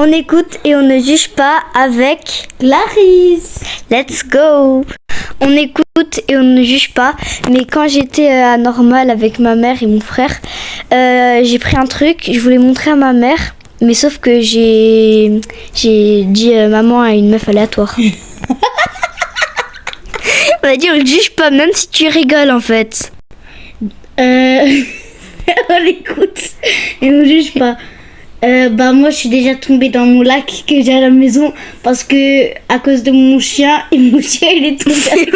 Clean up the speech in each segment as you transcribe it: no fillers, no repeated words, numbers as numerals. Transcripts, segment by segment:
On écoute et on ne juge pas avec Clarisse. Let's go. On écoute et on ne juge pas. Mais quand j'étais à Normal avec ma mère et mon frère, j'ai pris un truc, je voulais montrer à ma mère. Mais sauf que j'ai dit maman à une meuf aléatoire. On a dit on ne juge pas, même si tu rigoles en fait. On écoute et on juge pas. Moi je suis déjà tombée dans mon lac que j'ai à la maison parce que à cause de mon chien et mon chien il est tombé.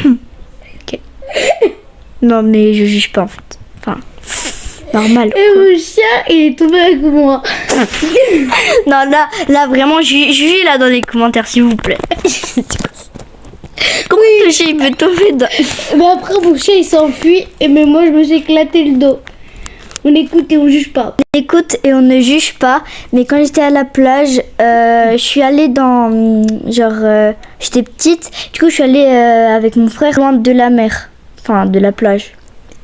Ok. Non mais je juge pas en fait. Enfin, normal. Et mon chien il est tombé avec moi. Non là vraiment jugez là dans les commentaires s'il vous plaît. Comment le chien il peut tomber dans... Mais après mon chien il s'enfuit et mais moi je me suis éclaté le dos. On écoute et on juge pas. On écoute et on ne juge pas. Mais quand j'étais à la plage, je suis allée dans... j'étais petite. Du coup, je suis allée avec mon frère loin de la mer. Enfin, de la plage.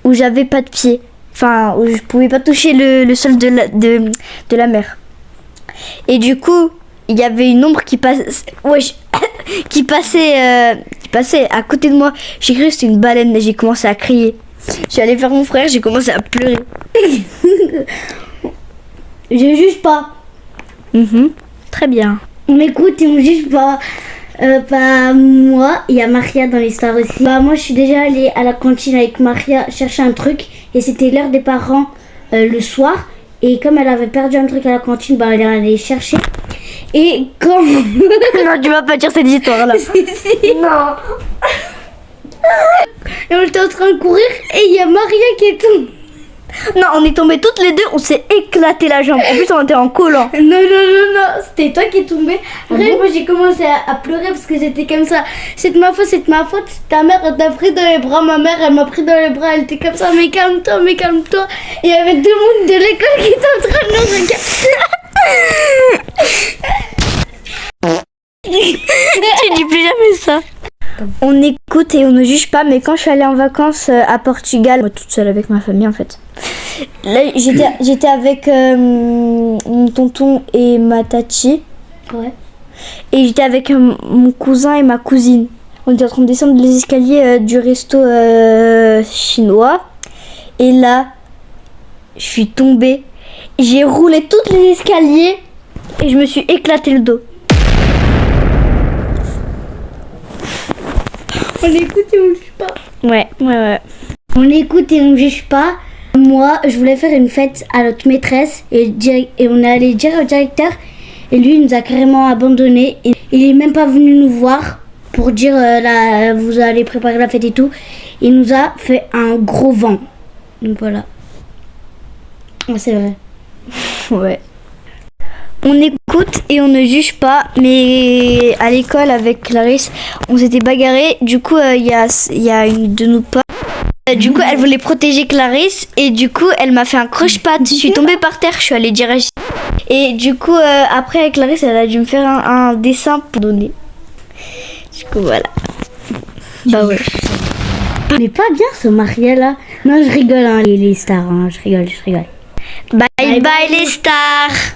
Où j'avais pas de pied. Enfin, où je pouvais pas toucher le sol de la mer. Et du coup, il y avait une ombre qui passe... qui passait à côté de moi. J'ai cru que c'était une baleine et j'ai commencé à crier. Je suis allée vers mon frère, j'ai commencé à pleurer. Je juge pas. Très bien. On écoute et on juge pas. Moi, il y a Maria dans l'histoire aussi. Moi, je suis déjà allée à la cantine avec Maria chercher un truc et c'était l'heure des parents le soir. Et comme elle avait perdu un truc à la cantine, elle est allée chercher. Et quand... Non, tu vas pas dire cette histoire-là. Si. Non. Et on était en train de courir et il y a Maria qui est tombée. Non, on est tombés toutes les deux, on s'est éclaté la jambe. En plus, on était en collant. Non, c'était toi qui es tombée. Après, moi j'ai commencé à pleurer parce que j'étais comme ça. C'est de ma faute. Ta mère, elle t'a pris dans les bras. Ma mère, elle m'a pris dans les bras. Elle était comme ça, mais calme-toi. Et il y avait tout le monde de l'école qui était en train de nous regarder. Tu dis plus jamais ça. On écoute et on ne juge pas, mais quand je suis allée en vacances à Portugal, moi toute seule avec ma famille en fait. Là, j'étais avec mon tonton et ma tati. Ouais. Et j'étais avec mon cousin et ma cousine. On était en train de descendre les escaliers du resto chinois. Et là, je suis tombée. J'ai roulé tous les escaliers et je me suis éclaté le dos. On écoute et on juge pas. Ouais. On écoute et on juge pas. Moi, je voulais faire une fête à notre maîtresse et on est allé dire au directeur et lui il nous a carrément abandonné. Il est même pas venu nous voir pour dire vous allez préparer la fête et tout. Il nous a fait un gros vent. Donc voilà. C'est vrai. Ouais. On écoute et on ne juge pas, mais à l'école avec Clarisse, on s'était bagarré. Du coup, il y a une de nos potes. Du coup, elle voulait protéger Clarisse et du coup, elle m'a fait un croche-patte. Je suis tombée par terre, je suis allée direct. Et du coup, après, Clarisse, elle a dû me faire un dessin pour donner. Du coup, voilà. Bah ouais. Mais pas bien ce Maria là. Non, je rigole, hein, les stars. Hein, je rigole. Bye bye les stars.